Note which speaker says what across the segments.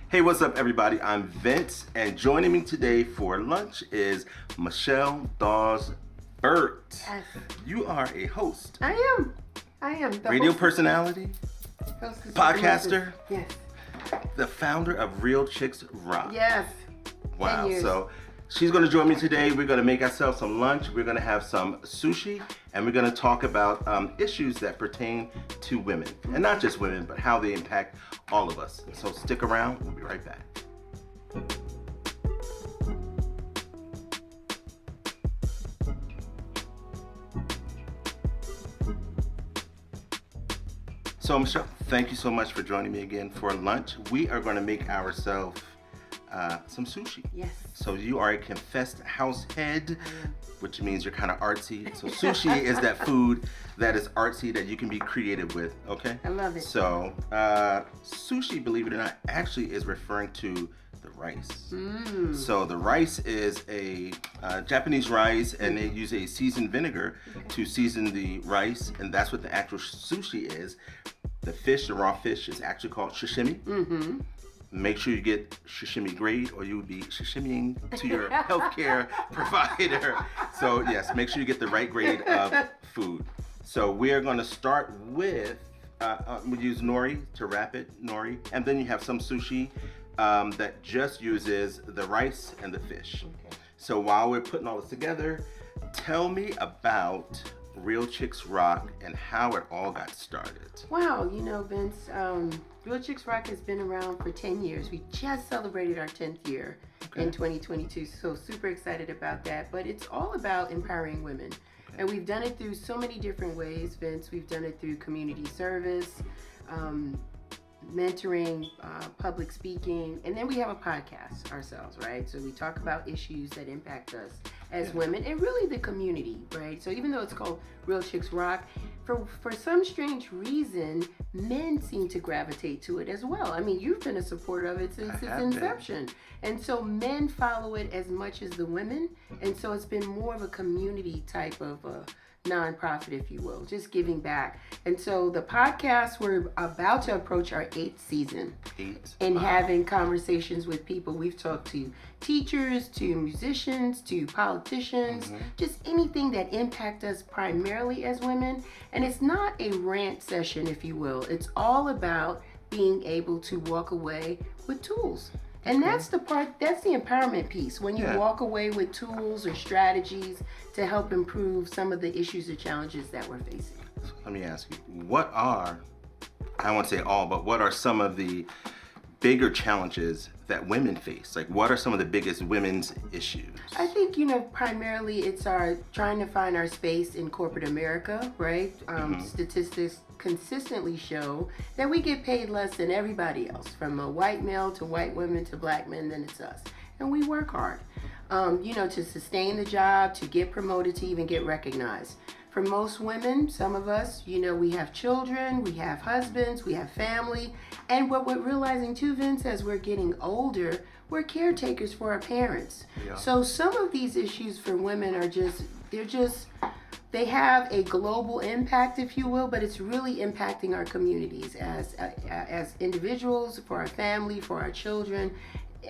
Speaker 1: Hey, what's up, everybody? I'm Vince, and joining me today for lunch is Michelle Dawes Birt.
Speaker 2: Yes.
Speaker 1: You are a host,
Speaker 2: I am. The
Speaker 1: radio
Speaker 2: hostess-
Speaker 1: personality,
Speaker 2: hostess of
Speaker 1: podcaster,
Speaker 2: the Yes.
Speaker 1: the founder of Real Chicks Rock.
Speaker 2: Yes.
Speaker 1: Wow.
Speaker 2: 10 years.
Speaker 1: So she's going to join me today. We're going to make ourselves some lunch. We're going to have some sushi, and we're going to talk about issues that pertain to women, and not just women, but how they impact all of us. So stick around. We'll be right back. So Michelle, thank you so much for joining me again for lunch. We are going to make ourselves some sushi.
Speaker 2: Yes.
Speaker 1: So you are a confessed house head, which means you're kind of artsy. So sushi is that food that is artsy that you can be creative with, okay?
Speaker 2: I love it.
Speaker 1: So sushi, believe it or not, actually is referring to the rice. So the rice is a Japanese rice, and they use a seasoned vinegar to season the rice, and that's what the actual sushi is. The fish, the raw fish, is actually called sashimi.
Speaker 2: Mm-hmm.
Speaker 1: Make sure you get sashimi grade, or you will be sashimiing to your healthcare provider. So yes, make sure you get the right grade of food. So we are going to start with, we use nori to wrap it, nori, and then you have some sushi that just uses the rice and the fish.
Speaker 2: Okay.
Speaker 1: So while we're putting all this together, tell me about Real Chicks Rock and how it all got started.
Speaker 2: Wow, Vince, Real Chicks Rock has been around for 10 years. We just celebrated our 10th year in 2022, so super excited about that. But it's all about empowering women. And we've done it through so many different ways, Vince. We've done it through community service, mentoring, public speaking, and then we have a podcast ourselves, right? So we talk about issues that impact us as women and really the community, right? So even though it's called Real Chicks Rock, for some strange reason, men seem to gravitate to it as well. I mean, you've been a supporter of it since its inception. And so men follow it as much as the women. And so it's been more of a community type of nonprofit, if you will, just giving back. And so the podcast, we're about to approach our 8th season. And having conversations with people. We've talked to teachers, to musicians, to politicians, just anything that impact us primarily as women. And it's not a rant session, if you will. It's all about being able to walk away with tools. And that's the empowerment piece, when you walk away with tools or strategies to help improve some of the issues or challenges that we're facing.
Speaker 1: Let me ask you, what are some of the bigger challenges that women face? Like, what are some of the biggest women's issues?
Speaker 2: I think, primarily it's our trying to find our space in corporate America, right? Statistics consistently show that we get paid less than everybody else, from a white male to white women to black men, then it's us. And we work hard, to sustain the job, to get promoted, to even get recognized. For most women, some of us, we have children, we have husbands, we have family. And what we're realizing too, Vince, as we're getting older, we're caretakers for our parents. Yeah. So some of these issues for women are they have a global impact, if you will, but it's really impacting our communities as individuals, for our family, for our children,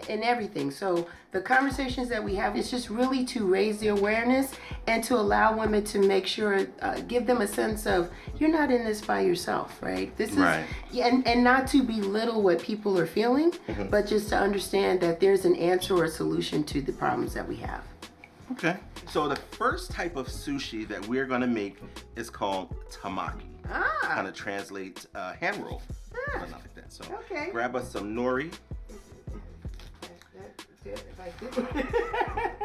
Speaker 2: and everything. So the conversations that we have is just really to raise the awareness and to allow women to make sure, give them a sense of, you're not in this by yourself, right? This is, and not to belittle what people are feeling, but just to understand that there's an answer or a solution to the problems that we have.
Speaker 1: Okay. So the first type of sushi that we're going to make is called tamaki. Kind of translates hand roll. Something like that. So grab us some nori.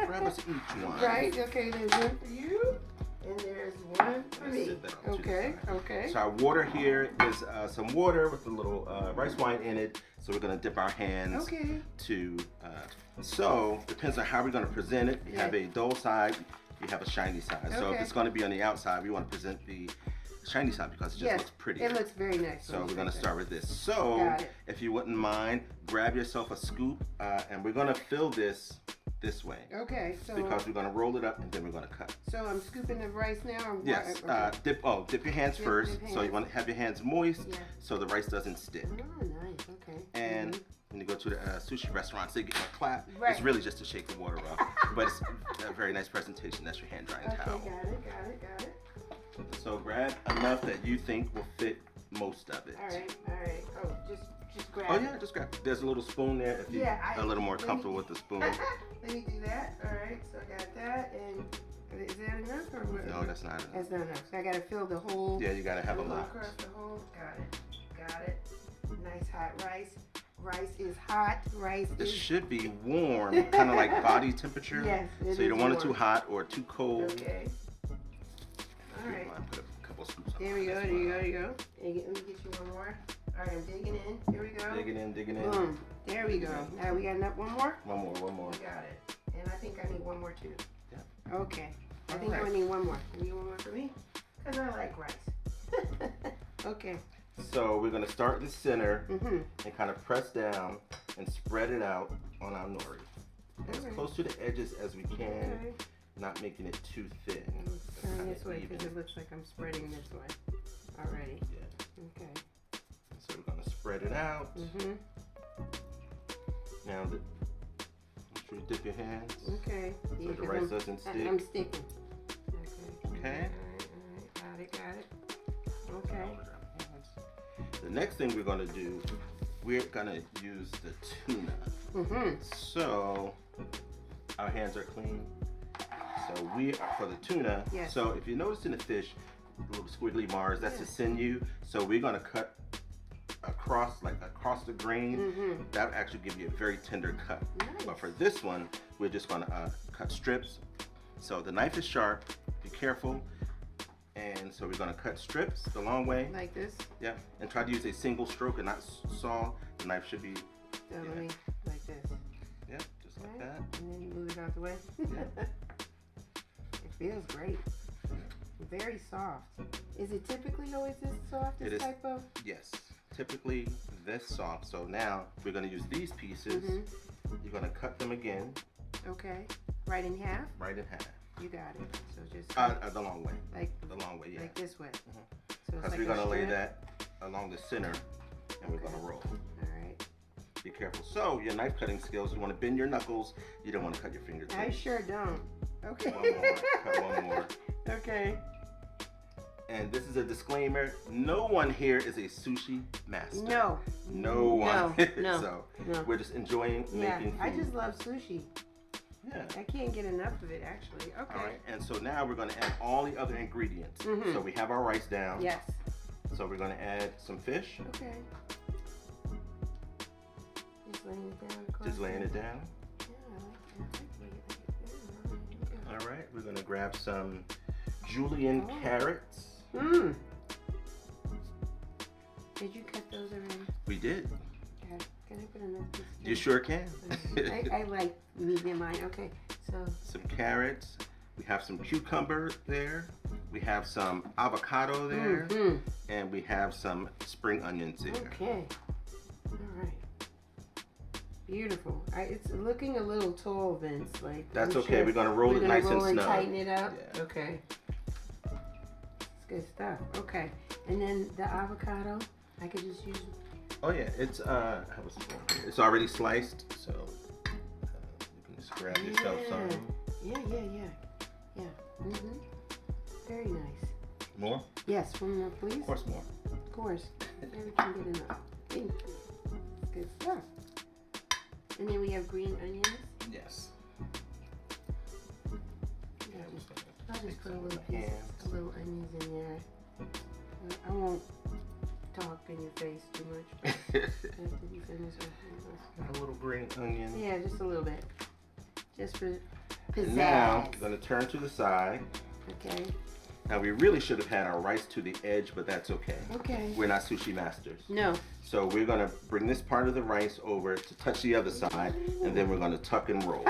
Speaker 1: Grab us each one.
Speaker 2: Right, okay, there's one for you, and there's one for me. Okay.
Speaker 1: So our water here is some water with a little rice wine in it. So we're gonna dip our hands to, so depends on how we're gonna present it. You have a dull side, you have a shiny side. So if it's gonna be on the outside, we wanna present the shiny side because it just looks pretty.
Speaker 2: It looks very nice.
Speaker 1: So we're gonna start with this. So if you wouldn't mind, grab yourself a scoop, and we're gonna fill this way.
Speaker 2: Okay, so
Speaker 1: because we're gonna roll it up and then we're gonna cut.
Speaker 2: So I'm scooping the rice now. Or
Speaker 1: yes. Dip your hands first. So you want to have your hands moist so the rice doesn't stick.
Speaker 2: Oh, nice. Okay.
Speaker 1: And when you go to the sushi restaurants, they get a clap.
Speaker 2: Right.
Speaker 1: It's really just to shake the water off. But it's a very nice presentation. That's your hand drying towel.
Speaker 2: Okay, got it.
Speaker 1: So grab enough that you think will fit most of it.
Speaker 2: All right. Oh, just grab
Speaker 1: Oh
Speaker 2: it.
Speaker 1: yeah, just grab. There's a little spoon there if you're a little more comfortable with the spoon.
Speaker 2: Let me do that. All right, so I got that, and is that enough or what?
Speaker 1: No, that's not enough.
Speaker 2: That's not enough. So I gotta fill the whole.
Speaker 1: Yeah, you gotta have a
Speaker 2: go
Speaker 1: lot.
Speaker 2: across the whole. Got it. Nice hot rice. Rice is hot.
Speaker 1: It should be warm, kind of like body temperature.
Speaker 2: Yes, it
Speaker 1: so you don't want it
Speaker 2: warm.
Speaker 1: too hot or too cold.
Speaker 2: Okay. All right.
Speaker 1: Put a couple scoops.
Speaker 2: There we go. There you go. Let me get you one more. All right, I'm digging in. Here we go.
Speaker 1: Digging in.
Speaker 2: Boom. There we go. Now we got enough. One more.
Speaker 1: One more.
Speaker 2: We got it. And I think I need one more too.
Speaker 1: Yeah.
Speaker 2: Okay. I think I need one more. You need one more for me? Because I like rice. Okay.
Speaker 1: So we're gonna start in the center
Speaker 2: Mm-hmm.
Speaker 1: and kind of press down and spread it out on our nori. As close to the edges as we can, not making it too thin.
Speaker 2: Turn this way because it looks like I'm spreading this way already.
Speaker 1: Yeah.
Speaker 2: Okay.
Speaker 1: So we're gonna spread it out.
Speaker 2: Mm-hmm.
Speaker 1: Now, make sure you dip your hands.
Speaker 2: Okay.
Speaker 1: So the rice doesn't stick.
Speaker 2: I'm sticking.
Speaker 1: Okay.
Speaker 2: All right. Got it. Okay.
Speaker 1: The next thing we're gonna do, we're gonna use the tuna.
Speaker 2: Mm-hmm.
Speaker 1: So our hands are clean. So we are for the tuna.
Speaker 2: Yes.
Speaker 1: So if you notice in the fish, little squiggly bars, that's the sinew. So we're gonna cut across the grain.
Speaker 2: Mm-hmm.
Speaker 1: That would actually give you a very tender cut.
Speaker 2: Nice.
Speaker 1: But for this one, we're just gonna cut strips. So the knife is sharp. Be careful. And so we're gonna cut strips the long way.
Speaker 2: Like this?
Speaker 1: Yep. And try to use a single stroke and not saw. The knife should be.
Speaker 2: So let me, like this.
Speaker 1: Yep, just like
Speaker 2: Right.
Speaker 1: that.
Speaker 2: And then you move it out the way.
Speaker 1: Yeah.
Speaker 2: It feels great. Very soft. Is it typically always this soft, this type of?
Speaker 1: Yes. Typically this soft. So now we're gonna use these pieces.
Speaker 2: Mm-hmm.
Speaker 1: You're gonna cut them again.
Speaker 2: Okay. Right in half?
Speaker 1: Right in half.
Speaker 2: You got it. So just
Speaker 1: The long way.
Speaker 2: like
Speaker 1: The long way, yeah.
Speaker 2: like this way.
Speaker 1: Mhm.
Speaker 2: So it's
Speaker 1: Because
Speaker 2: like
Speaker 1: we're
Speaker 2: a
Speaker 1: gonna lay
Speaker 2: strip.
Speaker 1: that along the center and we're gonna roll.
Speaker 2: All right.
Speaker 1: Be careful. So your knife cutting skills, you wanna bend your knuckles. You don't wanna cut your fingertips.
Speaker 2: I sure don't. Okay.
Speaker 1: One more. Cut one more.
Speaker 2: Okay.
Speaker 1: And this is a disclaimer. No one here is a sushi master.
Speaker 2: No.
Speaker 1: No one.
Speaker 2: No.
Speaker 1: So
Speaker 2: No.
Speaker 1: we're just enjoying
Speaker 2: Yeah.
Speaker 1: making food.
Speaker 2: I just love sushi.
Speaker 1: Yeah.
Speaker 2: I can't get enough of it actually. Okay.
Speaker 1: All right. And so now we're going to add all the other ingredients.
Speaker 2: Mhm.
Speaker 1: So we have our rice down.
Speaker 2: Yes.
Speaker 1: So we're going to add some fish.
Speaker 2: Okay. Just laying it down. Across
Speaker 1: Just laying it down.
Speaker 2: Yeah, I like it.
Speaker 1: All right. We're going to grab some julienne carrots.
Speaker 2: Mmm. Did you cut those already?
Speaker 1: We did.
Speaker 2: Can I put another piece?
Speaker 1: You sure can.
Speaker 2: I like medium mine. Okay, so.
Speaker 1: Some carrots. We have some cucumber there. We have some avocado there.
Speaker 2: Mm-hmm.
Speaker 1: And we have some spring onions there.
Speaker 2: Okay. All right. Beautiful. It's looking a little tall, Vince. Like
Speaker 1: That's
Speaker 2: I'm
Speaker 1: okay.
Speaker 2: sure
Speaker 1: We're gonna roll it nice and
Speaker 2: roll
Speaker 1: snug.
Speaker 2: Tighten it up.
Speaker 1: Yeah.
Speaker 2: Okay. It's good stuff. Okay. And then the avocado, I could just use.
Speaker 1: Oh yeah, it's it's already sliced, so you can just grab yourself some.
Speaker 2: Yeah. Mhm. Very nice.
Speaker 1: More?
Speaker 2: Yes. One more, please.
Speaker 1: Of course, more.
Speaker 2: Of course. There we can get enough. Thank you. It's good stuff. And then we have green onions.
Speaker 1: Yes.
Speaker 2: Yeah, I'll just put a little piece, a little onions in there. I won't talk in your face too much. But after you finish
Speaker 1: A little green onion.
Speaker 2: yeah, just a little bit. Just for pizzazz.
Speaker 1: And now I'm gonna turn to the side.
Speaker 2: Okay.
Speaker 1: Now we really should have had our rice to the edge, but that's okay.
Speaker 2: Okay.
Speaker 1: We're not sushi masters.
Speaker 2: No.
Speaker 1: So we're gonna bring this part of the rice over to touch the other side, and then we're gonna tuck and roll.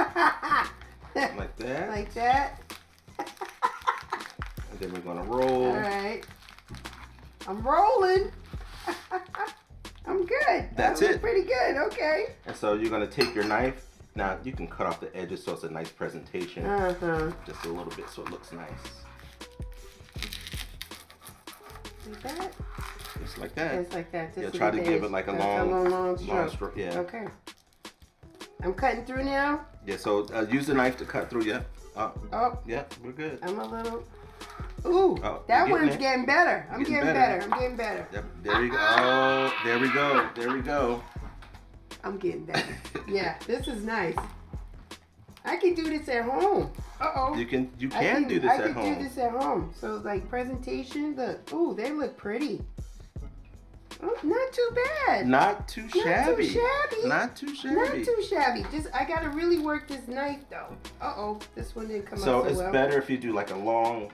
Speaker 1: Like that.
Speaker 2: Like that.
Speaker 1: And then we're gonna roll.
Speaker 2: All right. I'm rolling. I'm good.
Speaker 1: That's
Speaker 2: That was
Speaker 1: it.
Speaker 2: Pretty good. Okay.
Speaker 1: And so you're gonna take your knife. Now you can cut off the edges so it's a nice presentation. Just a little bit so it looks nice.
Speaker 2: Like that?
Speaker 1: Just like that.
Speaker 2: Just like that.
Speaker 1: Yeah,
Speaker 2: Just
Speaker 1: try
Speaker 2: with
Speaker 1: to
Speaker 2: the
Speaker 1: give
Speaker 2: edge.
Speaker 1: it like a
Speaker 2: That's
Speaker 1: long
Speaker 2: stroke.
Speaker 1: stroke. Yeah.
Speaker 2: Okay. I'm cutting through now.
Speaker 1: Yeah, so use the knife to cut through. Yeah.
Speaker 2: Oh.
Speaker 1: Yeah, we're good.
Speaker 2: I'm a little. Ooh, that one's getting better. I'm getting better. I'm getting better.
Speaker 1: Yep. There we go. Oh, there we go. There we go.
Speaker 2: I'm getting better. Yeah, this is nice. I can do this at home. Uh-oh.
Speaker 1: You can do this at home.
Speaker 2: I can do this at home. So like presentation, look. Ooh, they look pretty. Oh, not too bad.
Speaker 1: Not too shabby.
Speaker 2: Not too shabby.
Speaker 1: Not too shabby.
Speaker 2: Not too shabby. Just I gotta really work this knife though. Uh-oh, this one didn't come out so well.
Speaker 1: So it's better if you do like a long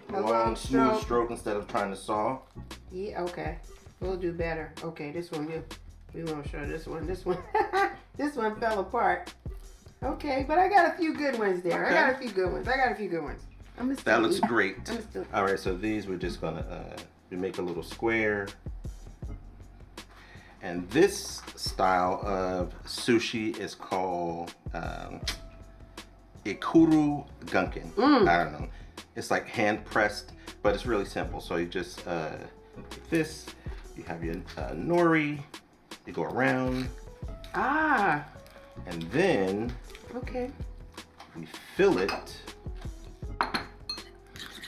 Speaker 1: smooth stroke instead of trying to saw.
Speaker 2: Yeah, okay. We'll do better. Okay, this one we won't show this one. This one this one fell apart. Okay, but I got a few good ones there. Okay. I got a few good ones.
Speaker 1: That looks great. All right, so these we're just gonna we make a little square. And this style of sushi is called ikuru gunkin. I don't know. It's like hand pressed, but it's really simple. So you just like this. You have your nori. You go around.
Speaker 2: Ah.
Speaker 1: And then we fill it.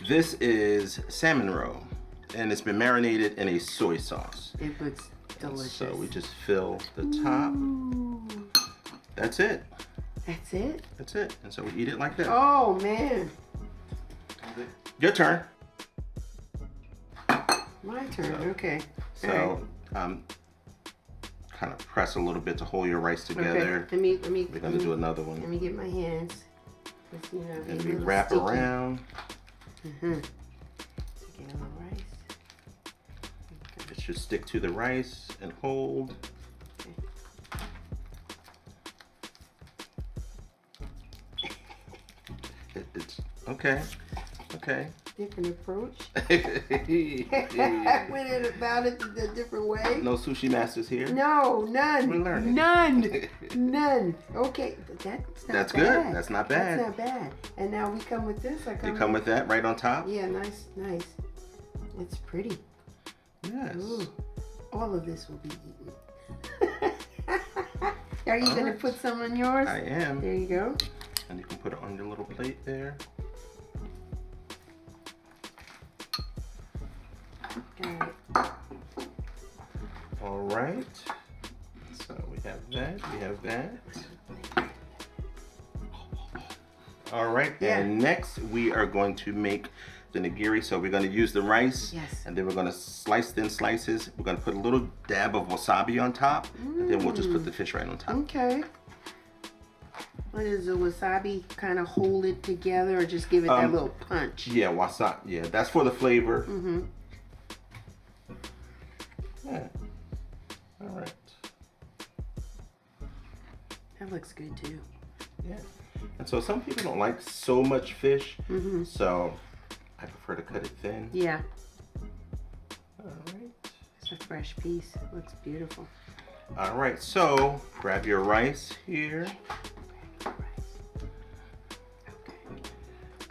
Speaker 1: This is salmon roe, and it's been marinated in a soy sauce.
Speaker 2: It looks delicious.
Speaker 1: So we just fill the top.
Speaker 2: Ooh.
Speaker 1: That's it.
Speaker 2: That's it?
Speaker 1: That's it. And so we eat it like that.
Speaker 2: Oh, man.
Speaker 1: Your turn.
Speaker 2: My turn, okay.
Speaker 1: So, kind of press a little bit to hold your rice together.
Speaker 2: Okay.
Speaker 1: We're going to do another one.
Speaker 2: Let me get my hands.
Speaker 1: And we wrap sticky. Around.
Speaker 2: To get a little rice.
Speaker 1: It should stick to the rice and hold. It's okay. Okay.
Speaker 2: Different approach. I went about it a different way.
Speaker 1: No sushi masters here?
Speaker 2: No, none.
Speaker 1: We're learning.
Speaker 2: None. Okay, that's
Speaker 1: good.
Speaker 2: bad.
Speaker 1: That's not bad.
Speaker 2: That's not bad. And now we come with this.
Speaker 1: You come with that right on top?
Speaker 2: Yeah, nice. It's pretty.
Speaker 1: Yes.
Speaker 2: Ooh, all of this will be eaten. Are you going to put some on yours?
Speaker 1: I am.
Speaker 2: There you go.
Speaker 1: And you can put it on your little plate there.
Speaker 2: Got it.
Speaker 1: All right. So we have that. We have that. All right.
Speaker 2: Yeah.
Speaker 1: And next we are going to make the nigiri. So we're going to use the rice.
Speaker 2: Yes.
Speaker 1: And then we're going to slice thin slices. We're going to put a little dab of wasabi on top. And then we'll just put the fish right on top.
Speaker 2: Okay. What is the wasabi? Kind of hold it together or just give it that little punch?
Speaker 1: Yeah, wasabi. Yeah, that's for the flavor.
Speaker 2: Mm-hmm.
Speaker 1: Yeah. All right.
Speaker 2: That looks good too.
Speaker 1: Yeah. And so some people don't like so much fish.
Speaker 2: Mm-hmm.
Speaker 1: So I prefer to cut it thin.
Speaker 2: Yeah.
Speaker 1: All right.
Speaker 2: It's a fresh piece. It looks beautiful.
Speaker 1: All right. So grab your rice here.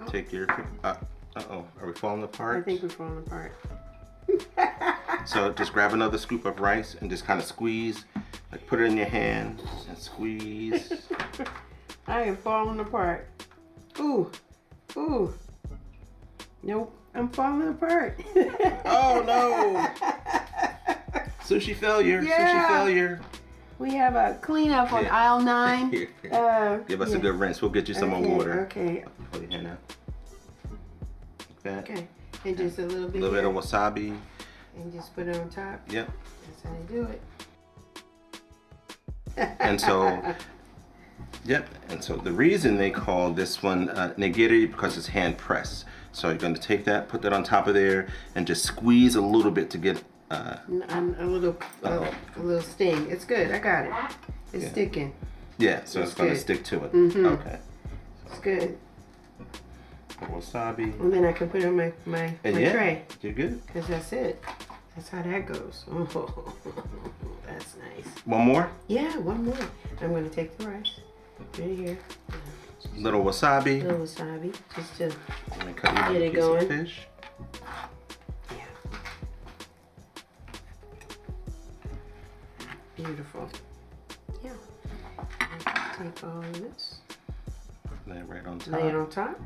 Speaker 1: Take your, uh-oh, are we falling apart?
Speaker 2: I think we're falling apart.
Speaker 1: So just grab another scoop of rice and just kind of squeeze, like put it in your hand and squeeze.
Speaker 2: I am falling apart. Ooh, nope, I'm falling apart.
Speaker 1: Oh no! Sushi failure,
Speaker 2: yeah.
Speaker 1: Sushi failure.
Speaker 2: We have a cleanup on aisle 9.
Speaker 1: Give us a good rinse. We'll get you some more water.
Speaker 2: Okay.
Speaker 1: Put your hand out. Like that.
Speaker 2: Okay. And just a little bit.
Speaker 1: A little bit of wasabi.
Speaker 2: And just put it on top.
Speaker 1: Yep.
Speaker 2: That's how they do it.
Speaker 1: And so, yep. And so the reason they call this one nigiri because it's hand pressed. So you're going to take that, put that on top of there, and just squeeze a little bit to get.
Speaker 2: A little sting. It's good. I got it. It's sticking.
Speaker 1: Yeah, so it's going to stick to it.
Speaker 2: Mm-hmm.
Speaker 1: Okay.
Speaker 2: It's good.
Speaker 1: Wasabi.
Speaker 2: And then I can put it on my tray.
Speaker 1: You're good.
Speaker 2: Because that's it. That's how that goes. Oh, that's nice.
Speaker 1: One more?
Speaker 2: Yeah, one more. I'm going to take the rice right here.
Speaker 1: Little wasabi.
Speaker 2: Little wasabi. Just to
Speaker 1: get
Speaker 2: it going.
Speaker 1: Fish.
Speaker 2: Beautiful. Yeah. take all of this.
Speaker 1: Lay it right on top.
Speaker 2: Lay it on top.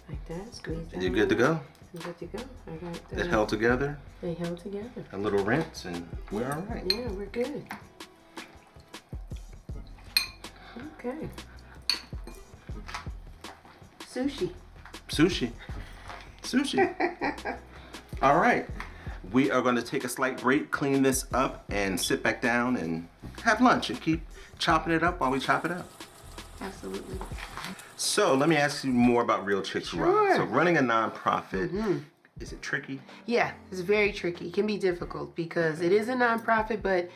Speaker 2: Like that. Squeeze that.
Speaker 1: You're good to go.
Speaker 2: I'm good to go. I got
Speaker 1: It held together.
Speaker 2: They held together.
Speaker 1: A little rinse and we're all right.
Speaker 2: Yeah, we're good. Okay. Sushi.
Speaker 1: Sushi. All right. We are going to take a slight break, clean this up, and sit back down and have lunch and keep chopping it up while we chop it up.
Speaker 2: Absolutely.
Speaker 1: So let me ask you more about Real Chicks
Speaker 2: Sure.
Speaker 1: Rock. So running a nonprofit, is it tricky?
Speaker 2: Yeah, it's very tricky. It can be difficult because it is a nonprofit, but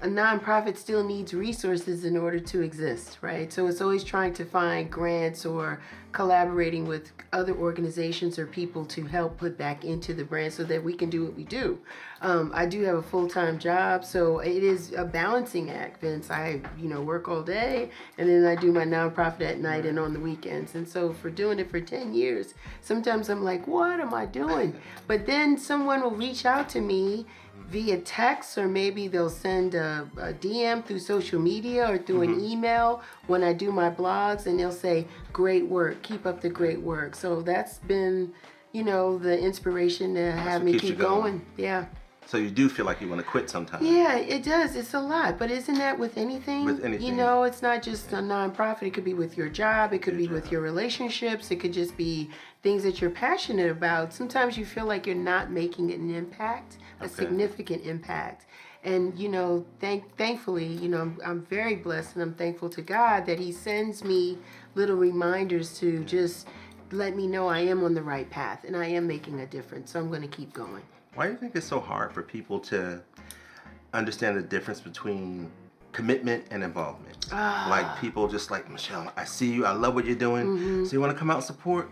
Speaker 2: a nonprofit still needs resources in order to exist, right? So it's always trying to find grants or collaborating with other organizations or people to help put back into the brand so that we can do what we do. I do have a full-time job, so it is a balancing act, Vince. I, work all day, and then I do my nonprofit at night and on the weekends. And so for doing it for 10 years, sometimes I'm like, what am I doing? But then someone will reach out to me via text, or maybe they'll send a DM through social media or through an email when I do my blogs, and they'll say, great work, keep up the great work. So that's been, the inspiration to have me keep going. Yeah.
Speaker 1: So you do feel like you want to quit sometimes?
Speaker 2: Yeah, it does. It's a lot. But isn't that with anything?
Speaker 1: With anything.
Speaker 2: It's not just a nonprofit. It could be with your job. It could be with your relationships. It could just be things that you're passionate about. Sometimes you feel like you're not making an impact, a significant impact. And, thankfully, I'm very blessed, and I'm thankful to God that He sends me little reminders to just let me know I am on the right path and I am making a difference. So I'm going to keep going.
Speaker 1: Why do you think it's so hard for people to understand the difference between commitment and involvement? Like people just like, Michelle, I see you, I love what you're doing, so you want to come out and support?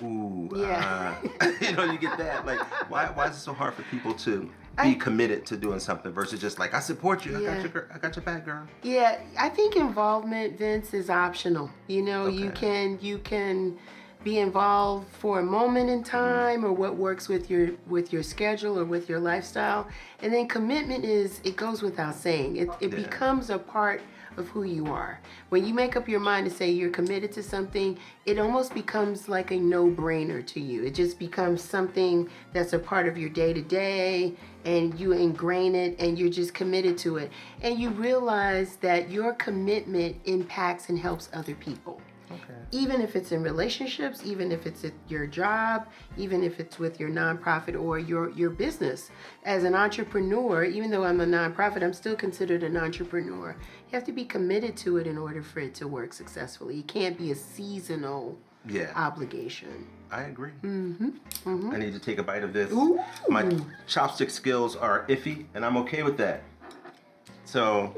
Speaker 1: Ooh,
Speaker 2: Yeah.
Speaker 1: you get that. Like, why is it so hard for people to be committed to doing something versus just like, I support you, I got your back, girl? Yeah,
Speaker 2: I think involvement, Vince, is optional. You can be involved for a moment in time or what works with your schedule or with your lifestyle. And then commitment it goes without saying. It becomes a part of who you are. When you make up your mind to say you're committed to something, it almost becomes like a no-brainer to you. It just becomes something that's a part of your day-to-day, and you ingrain it and you're just committed to it. And you realize that your commitment impacts and helps other people.
Speaker 1: Okay.
Speaker 2: Even if it's in relationships, even if it's at your job, even if it's with your nonprofit or your business. As an entrepreneur, even though I'm a nonprofit, I'm still considered an entrepreneur. You have to be committed to it in order for it to work successfully. It can't be a seasonal obligation.
Speaker 1: I agree.
Speaker 2: I
Speaker 1: need to take a bite of this.
Speaker 2: Ooh.
Speaker 1: My chopstick skills are iffy, and I'm okay with that. So,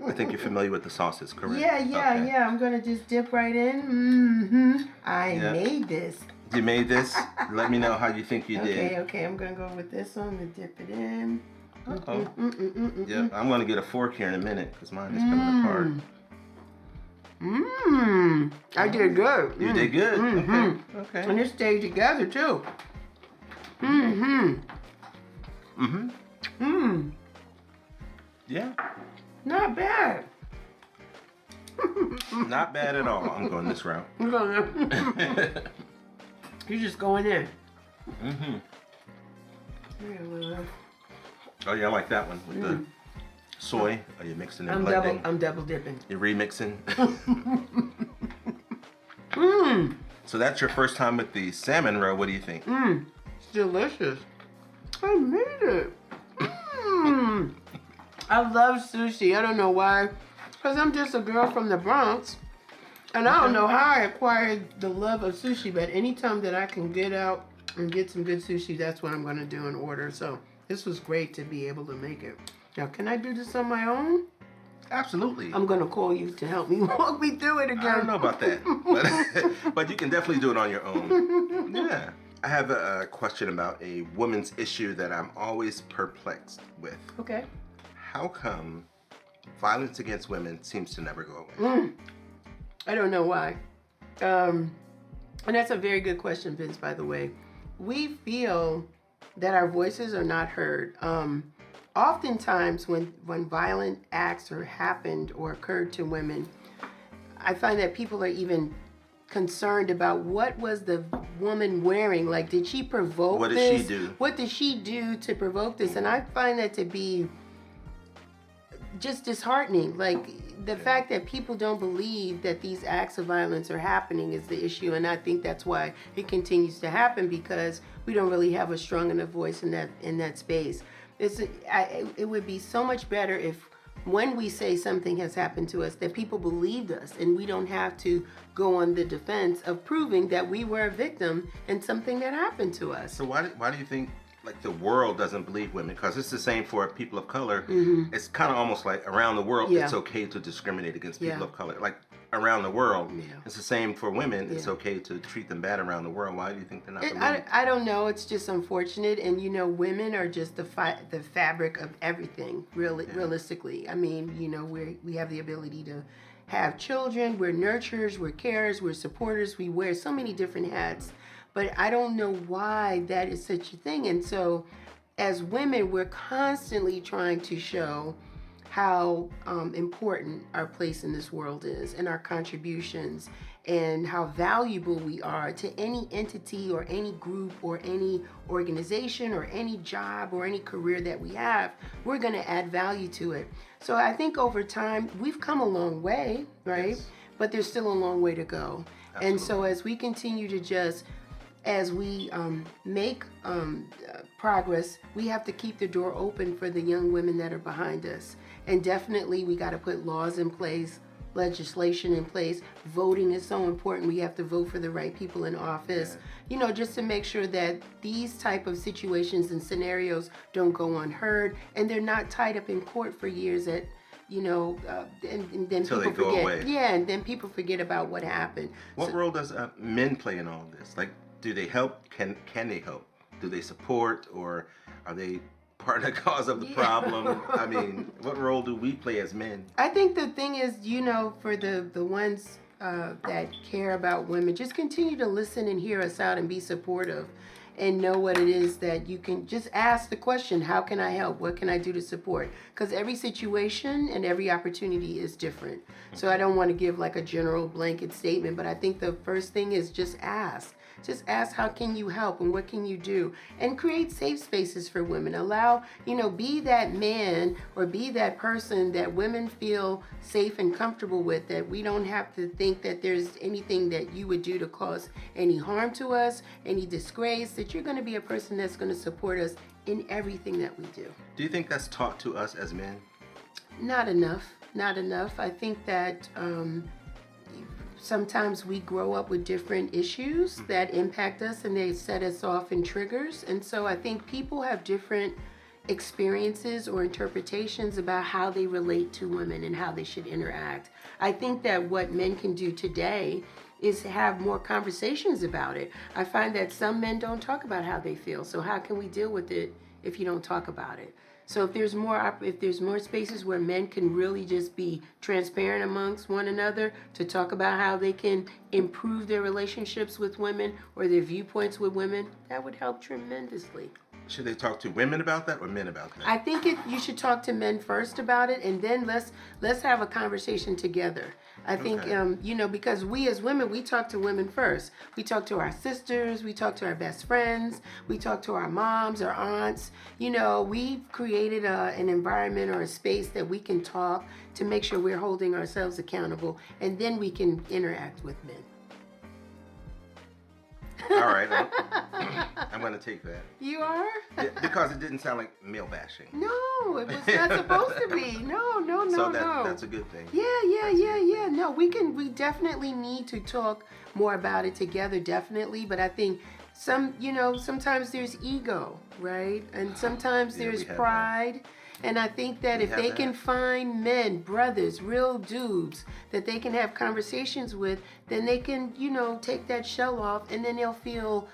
Speaker 1: I think you're familiar with the sauces, correct?
Speaker 2: Yeah. I'm going to just dip right in. I made this.
Speaker 1: You made this? Let me know how you think you did.
Speaker 2: Okay. I'm going to go with this one and dip it in.
Speaker 1: Yep, I'm going to get a fork here in a minute because mine is coming apart.
Speaker 2: I did good.
Speaker 1: You did good? Okay.
Speaker 2: And it stayed together, too.
Speaker 1: Yeah.
Speaker 2: Not bad.
Speaker 1: Not bad at all. I'm going this route.
Speaker 2: You're just going in.
Speaker 1: Oh yeah, I like that one with the soy. Are you mixing and blending?
Speaker 2: I'm double dipping.
Speaker 1: You're remixing. So that's your first time with the salmon roe. What do you think?
Speaker 2: It's delicious. I made it. I love sushi. I don't know why. Because I'm just a girl from the Bronx. And I don't know how I acquired the love of sushi. But anytime that I can get out and get some good sushi, that's what I'm going to do and order. So this was great to be able to make it. Now, can I do this on my own?
Speaker 1: Absolutely.
Speaker 2: I'm going to call you to help me walk me through it again.
Speaker 1: I don't know about that. But you can definitely do it on your own. Yeah. I have a question about a woman's issue that I'm always perplexed with.
Speaker 2: Okay.
Speaker 1: How come violence against women seems to never go away?
Speaker 2: I don't know why. And that's a very good question, Vince, by the way. We feel that our voices are not heard. Oftentimes when violent acts are happened or occurred to women, I find that people are even concerned about what was the woman wearing. Like, did she provoke
Speaker 1: What did
Speaker 2: this?
Speaker 1: she do?
Speaker 2: What did she do to provoke this? And I find that to be just disheartening. Like, the fact that people don't believe that these acts of violence are happening is the issue, and I think that's why it continues to happen, because we don't really have a strong enough voice in that space. It would be so much better if, when we say something has happened to us, that people believed us, and we don't have to go on the defense of proving that we were a victim in something that happened to us.
Speaker 1: So why do you think, like, the world doesn't believe women? Because it's the same for people of color. It's kind of almost like around the world, it's okay to discriminate against people of color. Like, around the world, it's the same for women. It's okay to treat them bad around the world. Why do you think they're not believed?
Speaker 2: I don't know. It's just unfortunate. And, women are just the fabric of everything, realistically. I mean, we have the ability to have children. We're nurturers, we're carers, we're supporters. We wear so many different hats. But I don't know why that is such a thing. And so as women, we're constantly trying to show how important our place in this world is, and our contributions, and how valuable we are to any entity or any group or any organization or any job or any career that we have. We're going to add value to it. So I think over time, we've come a long way, right?
Speaker 1: Yes.
Speaker 2: But there's still a long way to go.
Speaker 1: Absolutely.
Speaker 2: And so as we continue to as we make progress, we have to keep the door open for the young women that are behind us. And definitely we got to put laws in place, legislation in place. Voting is so important. We have to vote for the right people in office, just to make sure that these type of situations and scenarios don't go unheard, and they're not tied up in court for years and then
Speaker 1: Until
Speaker 2: people
Speaker 1: they go
Speaker 2: forget.
Speaker 1: away.
Speaker 2: Yeah, and then people forget about what happened.
Speaker 1: What role does men play in all this? Like, do they help? Can they help? Do they support, or are they part of the cause of the problem? I mean, what role do we play as men?
Speaker 2: I think the thing is, for the ones that care about women, just continue to listen and hear us out and be supportive, and know what it is that you can just ask the question, how can I help? What can I do to support? Because every situation and every opportunity is different. So I don't want to give like a general blanket statement, but I think the first thing is just ask. Just ask, how can you help and what can you do? And create safe spaces for women. Allow, be that man or be that person that women feel safe and comfortable with, that we don't have to think that there's anything that you would do to cause any harm to us, any disgrace, that you're going to be a person that's going to support us in everything that we do.
Speaker 1: Do you think that's taught to us as men?
Speaker 2: Not enough. I think that sometimes we grow up with different issues that impact us, and they set us off in triggers. And so I think people have different experiences or interpretations about how they relate to women and how they should interact. I think that what men can do today is have more conversations about it. I find that some men don't talk about how they feel. So how can we deal with it if you don't talk about it? So if there's more spaces where men can really just be transparent amongst one another to talk about how they can improve their relationships with women or their viewpoints with women, that would help tremendously.
Speaker 1: Should they talk to women about that or men about that?
Speaker 2: I think you should talk to men first about it, and then let's have a conversation together. I think, because we as women, we talk to women first. We talk to our sisters, we talk to our best friends, we talk to our moms, our aunts. We've created an environment or a space that we can talk to make sure we're holding ourselves accountable, and then we can interact with men.
Speaker 1: All right, I'm going to take that.
Speaker 2: You are?
Speaker 1: Because it didn't sound like male bashing.
Speaker 2: No, it was not supposed to be. No.
Speaker 1: So that's a good thing.
Speaker 2: Yeah. No, we definitely need to talk more about it together, definitely. But I think sometimes there's ego, right? And sometimes there's pride. And I think that if they can find men, brothers, real dudes that they can have conversations with, then they can, take that shell off, and then they'll feel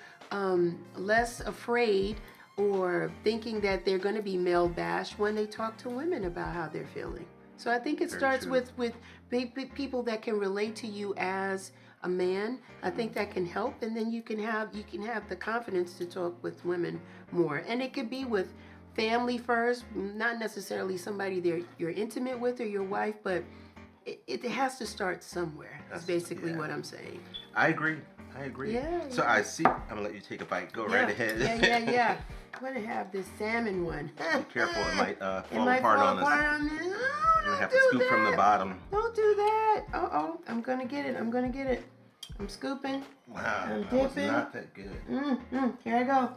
Speaker 2: less afraid or thinking that they're going to be male bashed when they talk to women about how they're feeling. So I think it starts with people that can relate to you as a man. I think that can help, and then you can have the confidence to talk with women more. And it could be with family first, not necessarily somebody you're intimate with or your wife, but it has to start somewhere. That's basically what I'm saying.
Speaker 1: I agree.
Speaker 2: Yeah.
Speaker 1: So I see. I'm gonna let you take a bite. Go right ahead.
Speaker 2: Yeah. I'm gonna have this salmon one.
Speaker 1: Be careful, it might fall
Speaker 2: apart
Speaker 1: apart on us.
Speaker 2: Oh,
Speaker 1: You're gonna have to scoop from the bottom.
Speaker 2: Don't do that. I'm gonna get it. I'm scooping.
Speaker 1: Wow,
Speaker 2: I'm
Speaker 1: that was
Speaker 2: dipping.
Speaker 1: not that good.
Speaker 2: Here I go.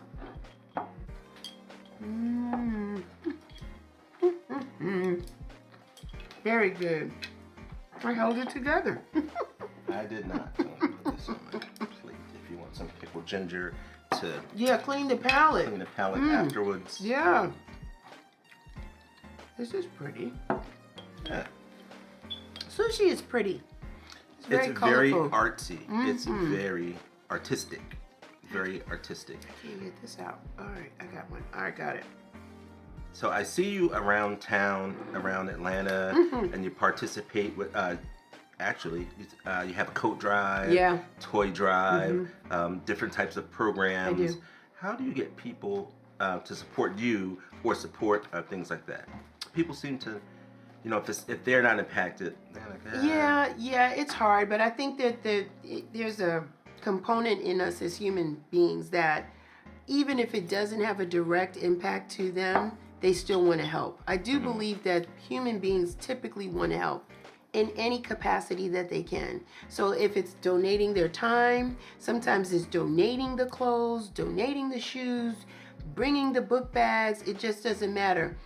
Speaker 2: Very good. I held it together.
Speaker 1: I did not. I'm gonna put this on my plate. If you want some pickled ginger to
Speaker 2: clean the palate.
Speaker 1: Afterwards.
Speaker 2: Yeah. This is pretty.
Speaker 1: Yeah.
Speaker 2: Sushi is pretty. It's very
Speaker 1: very
Speaker 2: colorful.
Speaker 1: artsy. It's very artistic. Very artistic.
Speaker 2: I can't get this out. All right, I got one. All right, got it.
Speaker 1: So I see you around town, around Atlanta, and you participate with. Actually, you have a coat drive, toy drive, different types of programs.
Speaker 2: I do.
Speaker 1: How do you get people to support you or support things like that? People seem to, if they're not impacted, they're like,
Speaker 2: Yeah, it's hard, but I think that there's a component in us as human beings that even if it doesn't have a direct impact to them, they still want to help. I do believe that human beings typically want to help in any capacity that they can. So if it's donating their time, sometimes it's donating the clothes, donating the shoes, bringing the book bags, it just doesn't matter.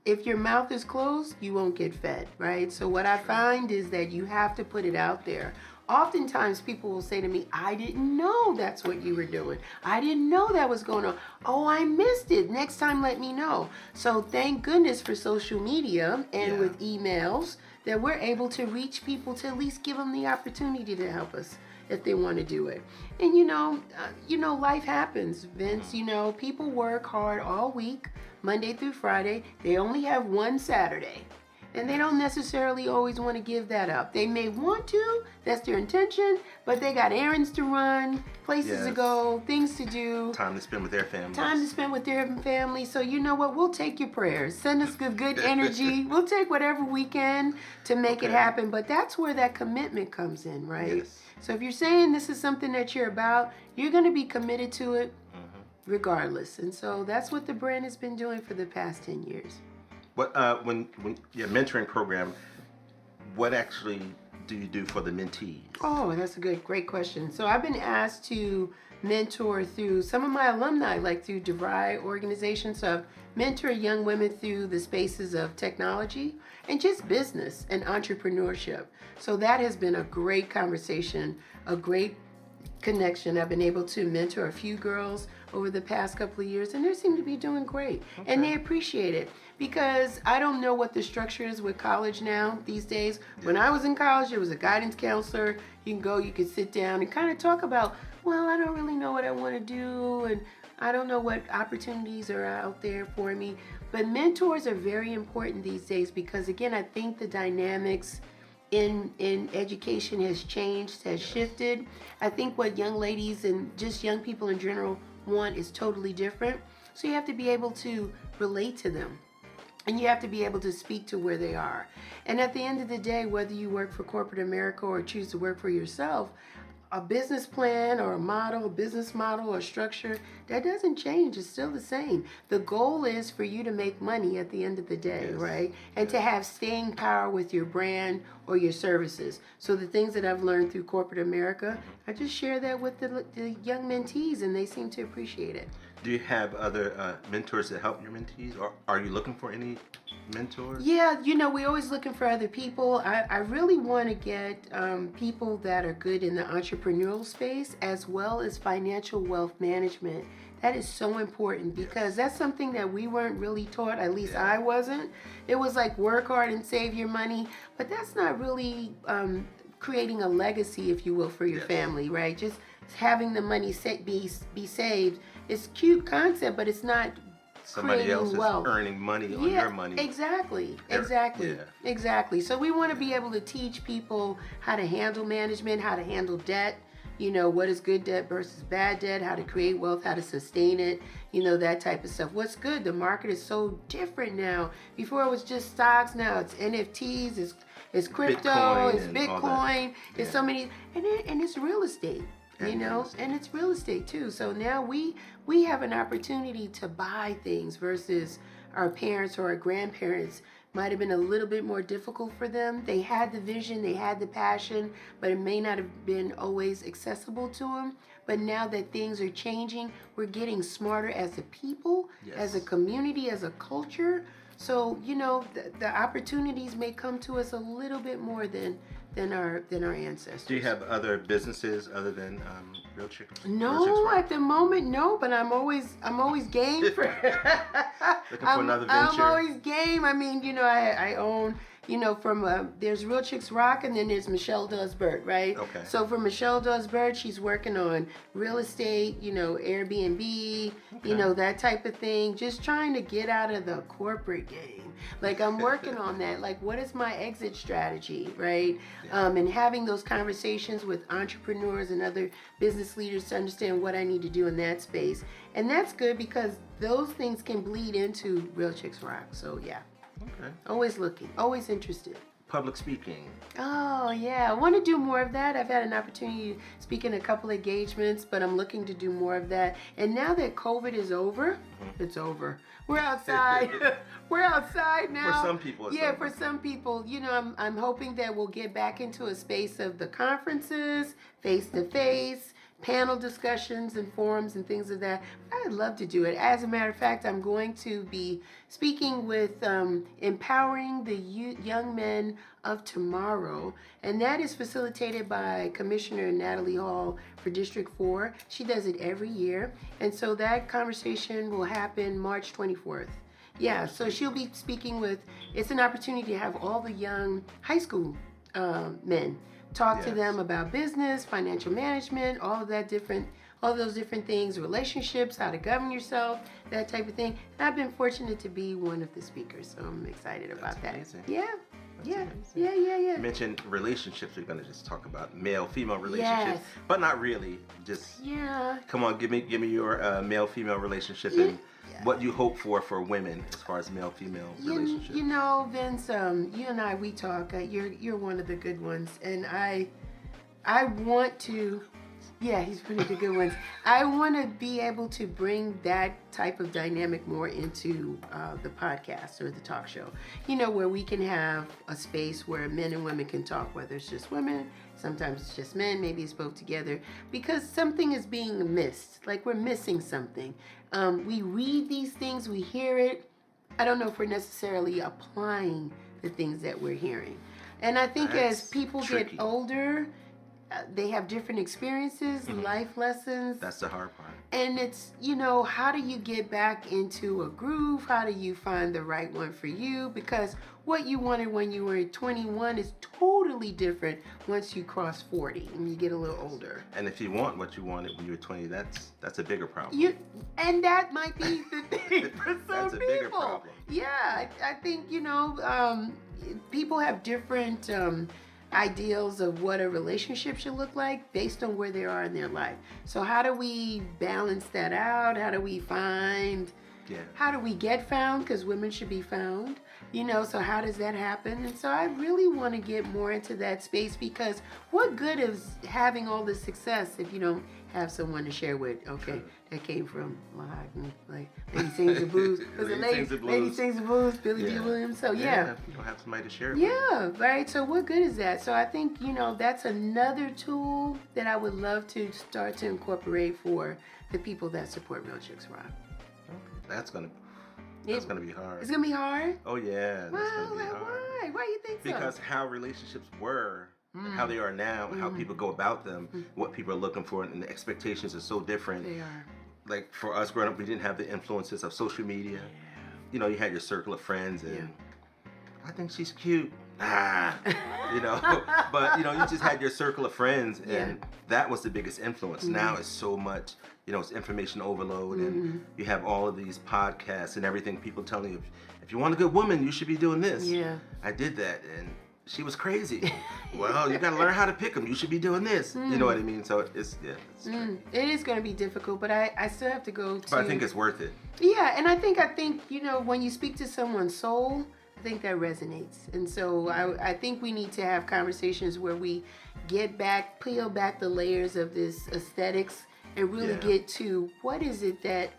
Speaker 2: If your mouth is closed, you won't get fed, right? So what I find is that you have to put it out there. Oftentimes people will say to me, I didn't know that's what you were doing. I didn't know that was going on. Oh, I missed it. Next time, let me know. So thank goodness for social media and with emails that we're able to reach people to at least give them the opportunity to help us if they want to do it. And life happens, Vince. People work hard all week, Monday through Friday. They only have one Saturday. And they don't necessarily always want to give that up. They may want to, that's their intention, but they got errands to run, places to go, things to do.
Speaker 1: Time to spend with their family.
Speaker 2: So you know what? We'll take your prayers. Send us good energy. We'll take whatever we can to make it happen. But that's where that commitment comes in, right?
Speaker 1: Yes.
Speaker 2: So if you're saying this is something that you're about, you're going to be committed to it regardless. And so that's what the brand has been doing for the past 10 years.
Speaker 1: What when your mentoring program, what actually do you do for the mentees?
Speaker 2: Oh, that's a great question. So I've been asked to mentor through some of my alumni, like through DeVry organizations. So I've mentored young women through the spaces of technology and just business and entrepreneurship. So that has been a great conversation, a great connection. I've been able to mentor a few girls over the past couple of years, and they seem to be doing great. And they appreciate it, because I don't know what the structure is with college now these days. When I was in college, there was a guidance counselor. You can go, you can sit down and kind of talk about, well, I don't really know what I want to do, and I don't know what opportunities are out there for me. But mentors are very important these days, because again, I think the dynamics in education has changed, has shifted. I think what young ladies and just young people in general want is totally different. So you have to be able to relate to them, and you have to be able to speak to where they are. And at the end of the day, whether you work for corporate America or choose to work for yourself, a business plan or a business model or structure, that doesn't change. It's still the same. The goal is for you to make money at the end of the day, right? And to have staying power with your brand or your services. So the things that I've learned through corporate America, I just share that with the young mentees, and they seem to appreciate it.
Speaker 1: Do you have other mentors that help your mentees, or are you looking for any mentors?
Speaker 2: Yeah, we're always looking for other people. I really want to get people that are good in the entrepreneurial space, as well as financial wealth management. That is so important, because that's something that we weren't really taught, at least I wasn't. It was like work hard and save your money, but that's not really creating a legacy, if you will, for your family, right? Just having the money be saved. It's a cute concept, but it's not
Speaker 1: somebody else is
Speaker 2: wealth.
Speaker 1: Earning money on your money.
Speaker 2: Exactly. So we want to be able to teach people how to handle management, how to handle debt, what is good debt versus bad debt, how to create wealth, how to sustain it, that type of stuff. What's good? The market is so different now. Before it was just stocks, now it's NFTs, it's It's crypto,
Speaker 1: Bitcoin
Speaker 2: it's
Speaker 1: and all
Speaker 2: Bitcoin,
Speaker 1: that.
Speaker 2: it's
Speaker 1: Yeah.
Speaker 2: so many, and it's real estate. You know, and it's real estate too. So now we have an opportunity to buy things versus our parents or our grandparents might have been a little bit more difficult for them. They had the vision, they had the passion, but it may not have been always accessible to them. But now that things are changing, we're getting smarter as a people, as a community, as a culture. So, you know, the opportunities may come to us a little bit more than our ancestors.
Speaker 1: Do you have other businesses other than Real Chicks?
Speaker 2: No, at the moment, no. But I'm always game for.
Speaker 1: Looking for another venture.
Speaker 2: I'm always game. I mean, you know, I own. You know, from there's Real Chicks Rock, and then there's Michelle Dawes Birt, right?
Speaker 1: Okay.
Speaker 2: So for Michelle Dawes Birt, she's working on real estate, you know, Airbnb, you know, that type of thing. Just trying to get out of the corporate game. Like I'm working on that. Like, what is my exit strategy, right?
Speaker 1: Yeah.
Speaker 2: And having those conversations with entrepreneurs and other business leaders to understand what I need to do in that space. And that's good because those things can bleed into Real Chicks Rock. So yeah.
Speaker 1: Okay.
Speaker 2: Always looking, always interested.
Speaker 1: Public speaking.
Speaker 2: Oh, yeah. I want to do more of that. I've had an opportunity to speak in a couple of engagements, but I'm looking to do more of that. And now that COVID is over, it's over. We're outside. We're outside now.
Speaker 1: For some people, it's
Speaker 2: yeah,
Speaker 1: over.
Speaker 2: for some people. You know, I'm hoping that we'll get back into a space of the conferences, face-to-face, panel discussions and forums and things of that. I'd love to do it. As a matter of fact, I'm going to be speaking with Empowering the Young Men of Tomorrow, and that is facilitated by Commissioner Natalie Hall for District 4. She does it every year, and so that conversation will happen March 24th. Yeah, so she'll be speaking with, it's an opportunity to have all the young high school men talk to them about business, financial management, all those different things, relationships, how to govern yourself, that type of thing. And I've been fortunate to be one of the speakers, so I'm excited about that.
Speaker 1: Amazing.
Speaker 2: Yeah.
Speaker 1: Yeah.
Speaker 2: Yeah.
Speaker 1: You mentioned relationships. We're gonna just talk about male-female relationships, but not really. Just come on, give me your male-female relationship and what you hope for women as far as male-female relationships.
Speaker 2: You know, Vince, you and I, we talk. You're one of the good ones, and I want to. Yeah, he's one of the good ones. I want to be able to bring that type of dynamic more into the podcast or the talk show. You know, where we can have a space where men and women can talk, whether it's just women, sometimes it's just men, maybe it's both together, because something is being missed. Like we're missing something. We read these things, we hear it. I don't know if we're necessarily applying the things that we're hearing. And I think as people get older, they have different experiences, life lessons.
Speaker 1: That's the hard part.
Speaker 2: And it's, you know, how do you get back into a groove? How do you find the right one for you? Because what you wanted when you were 21 is totally different once you cross 40 and you get a little older.
Speaker 1: And if you want what you wanted when you were 20, that's a bigger problem.
Speaker 2: And that might be the thing for some
Speaker 1: that's a
Speaker 2: people.
Speaker 1: bigger problem.
Speaker 2: Yeah, I think, you know, people have different ideals of what a relationship should look like based on where they are in their life. So how do we balance that out? How do we find, how do we get found? Because women should be found, you know, so how does that happen? And so I really want to get more into that space because what good is having all this success if you don't have someone to share with? Okay, that came from like Lady Sings the Blues. Was it Lady Sings the Blues, Billy D. Williams? So yeah.
Speaker 1: You don't have somebody to share it with.
Speaker 2: Yeah, right. So what good is that? So I think, you know, that's another tool that I would love to start to incorporate for the people that support Real Chicks Rock.
Speaker 1: That's gonna be hard.
Speaker 2: It's gonna be hard?
Speaker 1: Oh yeah. That's gonna be hard.
Speaker 2: Why? Why do you think so?
Speaker 1: Because how relationships were, and how they are now, how people go about them, what people are looking for, and the expectations are so different.
Speaker 2: They are.
Speaker 1: Like for us growing up, we didn't have the influences of social media. You know, you had your circle of friends, and I think she's cute. You know, but you know, you just had your circle of friends, and that was the biggest influence. Now it's so much, you know, it's information overload, and you have all of these podcasts and everything. People telling you, if you want a good woman, you should be doing this.
Speaker 2: Yeah,
Speaker 1: I did that, and she was crazy. Well, you got to learn how to pick them. You should be doing this. You know what I mean? So it's
Speaker 2: it is going to be difficult, but I still have to go to.
Speaker 1: But I think it's worth it.
Speaker 2: Yeah, and I think you know, when you speak to someone's soul, I think that resonates. And so I think we need to have conversations where we peel back the layers of this aesthetics and really get to what is it that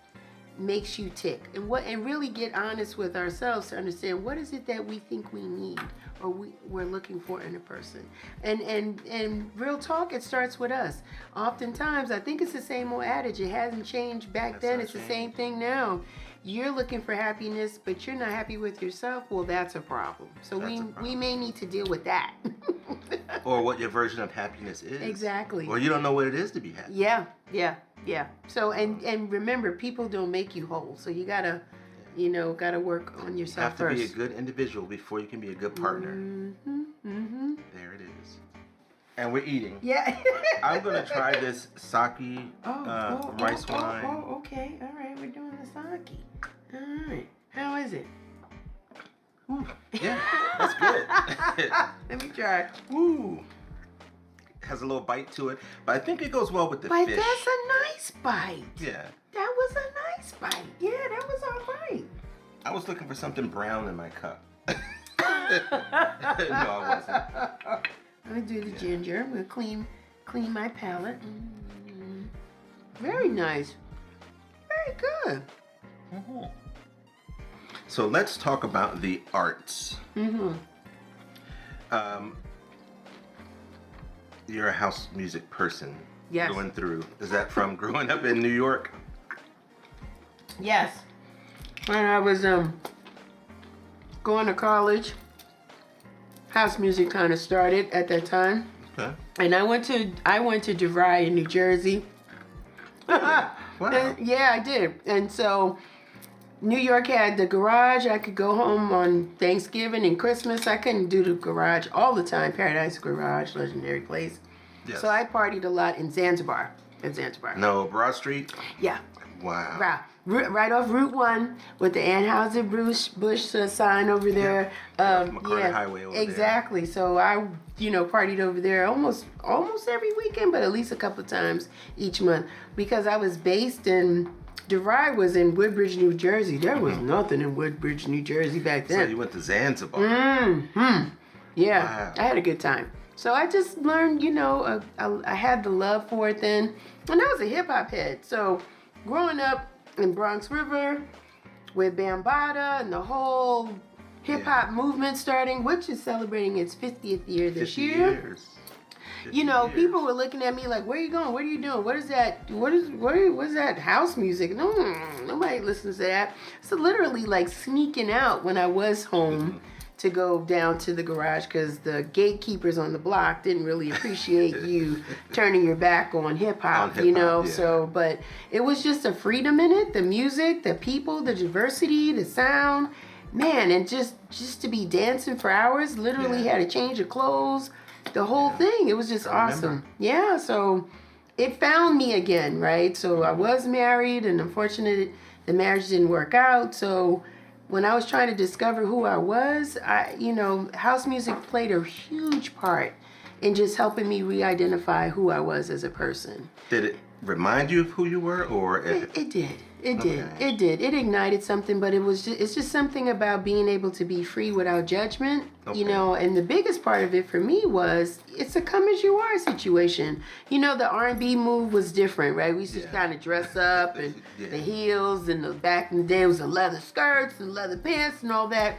Speaker 2: makes you tick, and really get honest with ourselves to understand what is it that we think we need or we're looking for in a person. And real talk, it starts with us. Oftentimes, I think it's the same old adage. It hasn't changed back then. It's the same thing now. You're looking for happiness, but you're not happy with yourself. Well, that's a problem. So we may need to deal with that.
Speaker 1: Or what your version of happiness is.
Speaker 2: Exactly.
Speaker 1: Or you don't know what it is to be happy.
Speaker 2: Yeah. So and remember, people don't make you whole. So you gotta work on yourself first.
Speaker 1: You have to be a good individual before you can be a good partner. There it is. And we're eating.
Speaker 2: Yeah.
Speaker 1: I'm gonna try this sake rice wine.
Speaker 2: Oh, okay. All right, we're doing the sake. All right. How is it?
Speaker 1: Ooh, yeah, that's good.
Speaker 2: Let me try.
Speaker 1: Ooh. It has a little bite to it, but I think it goes well with the
Speaker 2: But
Speaker 1: fish.
Speaker 2: that's a nice bite.
Speaker 1: Yeah.
Speaker 2: That was a nice bite. Yeah, that was all right.
Speaker 1: I was looking for something brown in my cup. No, I wasn't.
Speaker 2: Let me do the ginger. I'm gonna clean my palate. Very nice. Very good.
Speaker 1: Mm-hmm. So let's talk about the arts. You're a house music person.
Speaker 2: Yes.
Speaker 1: Going through. Is that from growing up in New York?
Speaker 2: Yes. When I was going to college, house music kind of started at that time.
Speaker 1: Okay.
Speaker 2: And I went to DeVry in New Jersey.
Speaker 1: Wow.
Speaker 2: Yeah, I did. And so New York had the garage. I could go home on Thanksgiving and Christmas. I couldn't do the garage all the time. Paradise Garage, legendary place.
Speaker 1: Yes.
Speaker 2: So I partied a lot in Zanzibar.
Speaker 1: No, Broad Street?
Speaker 2: Yeah.
Speaker 1: Wow.
Speaker 2: Right off Route 1 with the Anheuser-Busch sign over there.
Speaker 1: McCarter Highway over there.
Speaker 2: Exactly. So I, partied over there almost every weekend, but at least a couple of times each month, because I was based in. DeVry was in Woodbridge, New Jersey. There was nothing in Woodbridge, New Jersey back then.
Speaker 1: So you went to Zanzibar.
Speaker 2: Yeah,
Speaker 1: Wow.
Speaker 2: I had a good time. So I just learned, I had the love for it then. And I was a hip hop head. So growing up in Bronx River with Bambaataa and the whole hip hop movement starting, which is celebrating its 50th year this
Speaker 1: 50
Speaker 2: year.
Speaker 1: years. 50 years.
Speaker 2: People were looking at me like, where are you going? What are you doing? What is that? What is that house music? No, nobody listens to that. So literally like sneaking out when I was home to go down to the garage because the gatekeepers on the block didn't really appreciate you turning your back on hip hop,
Speaker 1: Yeah.
Speaker 2: So, but it was just a freedom in it. The music, the people, the diversity, the sound, man, and just to be dancing for hours, literally had a change of clothes. The whole thing, it was just awesome. Yeah, so it found me again, right? So I was married, and unfortunately, the marriage didn't work out. So when I was trying to discover who I was, house music played a huge part in just helping me re-identify who I was as a person.
Speaker 1: Did it remind you of who you were, or
Speaker 2: it did. It did. It ignited something, but it's just something about being able to be free without judgment, and the biggest part of it for me was it's a come as you are situation. The R&B move was different, right? We used to kind of dress up and the heels, and back in the day it was the leather skirts and leather pants and all that.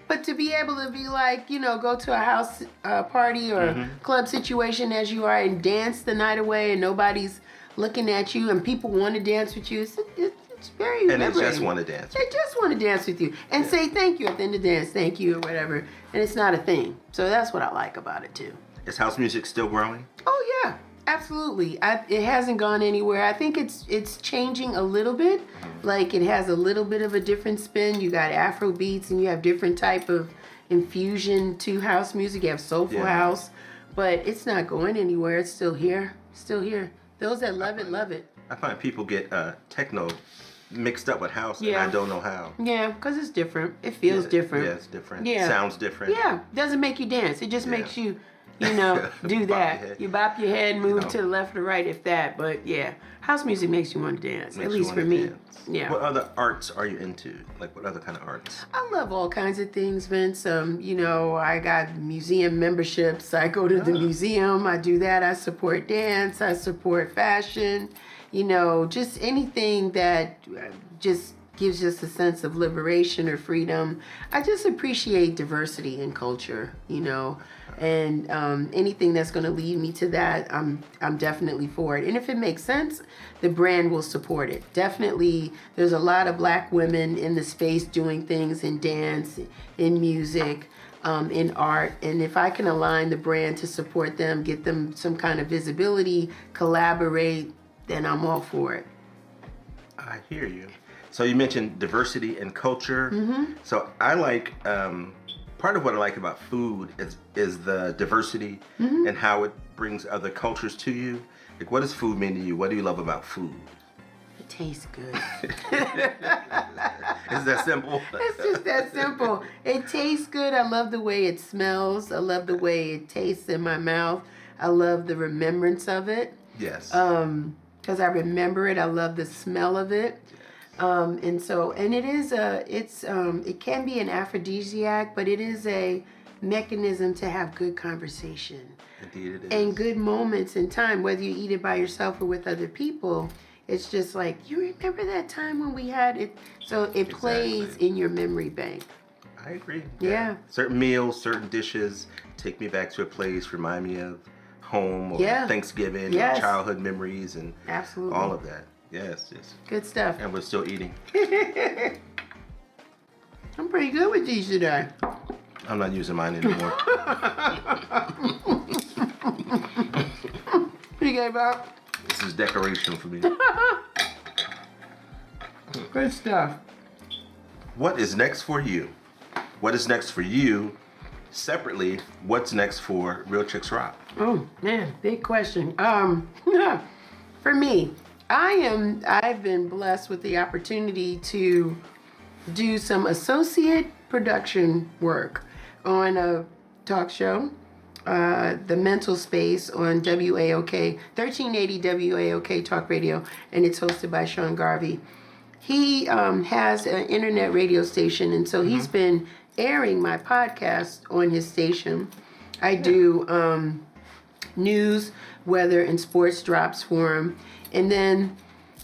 Speaker 2: But to be able to be like, go to a house party or club situation as you are and dance the night away and nobody's looking at you and people want to dance with you, it's very
Speaker 1: and
Speaker 2: liberating.
Speaker 1: they just want to dance.
Speaker 2: They just want to dance with you and say thank you at the end of the dance, thank you or whatever. And it's not a thing. So that's what I like about it too.
Speaker 1: Is house music still growing?
Speaker 2: Oh yeah, absolutely. It hasn't gone anywhere. I think it's changing a little bit. Like it has a little bit of a different spin. You got Afro beats and you have different type of infusion to house music. You have soulful house, but it's not going anywhere. It's still here. Those that love it, love it.
Speaker 1: I find people get techno mixed up with house, and I don't know how.
Speaker 2: Yeah, because it's different. It feels different.
Speaker 1: Yeah, it's different.
Speaker 2: Yeah.
Speaker 1: Sounds different.
Speaker 2: Yeah, doesn't make you dance. It just makes you, do that. You bop your head, move
Speaker 1: know.
Speaker 2: to the left or right, if that. But yeah, house music makes you want to dance. At least for me. Yeah.
Speaker 1: What other arts are you into? Like, what other kind of arts?
Speaker 2: I love all kinds of things, Vince. I got museum memberships. I go to the museum. I do that. I support dance. I support fashion. Just anything that just gives us a sense of liberation or freedom. I just appreciate diversity in culture, and anything that's going to lead me to that, I'm definitely for it. And if it makes sense, the brand will support it. Definitely, there's a lot of Black women in the space doing things in dance, in music, in art. And if I can align the brand to support them, get them some kind of visibility, collaborate, then I'm all for it.
Speaker 1: I hear you. So you mentioned diversity and culture.
Speaker 2: Mm-hmm.
Speaker 1: So I like, part of what I like about food is the diversity and how it brings other cultures to you. Like, what does food mean to you? What do you love about food?
Speaker 2: It tastes good.
Speaker 1: Is that simple?
Speaker 2: It's just that simple. It tastes good. I love the way it smells. I love the way it tastes in my mouth. I love the remembrance of it.
Speaker 1: Yes.
Speaker 2: Because I remember it. I love the smell of it. It can be an aphrodisiac, but it is a mechanism to have good conversation.
Speaker 1: Indeed it is.
Speaker 2: And good moments in time, whether you eat it by yourself or with other people. It's just like, you remember that time when we had it? So it plays in your memory bank.
Speaker 1: I agree.
Speaker 2: Yeah.
Speaker 1: Certain meals, certain dishes take me back to a place, remind me of home or Thanksgiving, or childhood memories, and
Speaker 2: absolutely
Speaker 1: all of that. Yes.
Speaker 2: Good stuff.
Speaker 1: And we're still eating.
Speaker 2: I'm pretty good with these today.
Speaker 1: I'm not using mine anymore.
Speaker 2: You gave up?
Speaker 1: This is decoration for me.
Speaker 2: Good stuff.
Speaker 1: What is next for you? What is next for you? Separately, what's next for Real Chicks Rock?
Speaker 2: Oh man, big question. For me, I've been blessed with the opportunity to do some associate production work on a talk show, The Mental Space on WAOK, 1380 WAOK Talk Radio, and it's hosted by Sean Garvey. He has an internet radio station, and so he's been airing my podcast on his station. I do news, weather, and sports drops for him. And then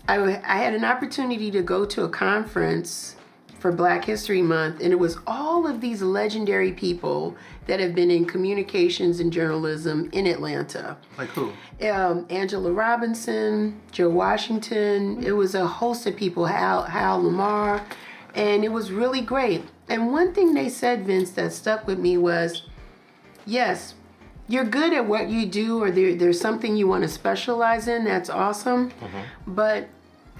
Speaker 2: I had an opportunity to go to a conference for Black History Month, and it was all of these legendary people that have been in communications and journalism in Atlanta.
Speaker 1: Like who?
Speaker 2: Angela Robinson, Joe Washington. It was a host of people, Hal Lamar, and it was really great. And one thing they said, Vince, that stuck with me was, yes, you're good at what you do, or there's something you want to specialize in. That's awesome. But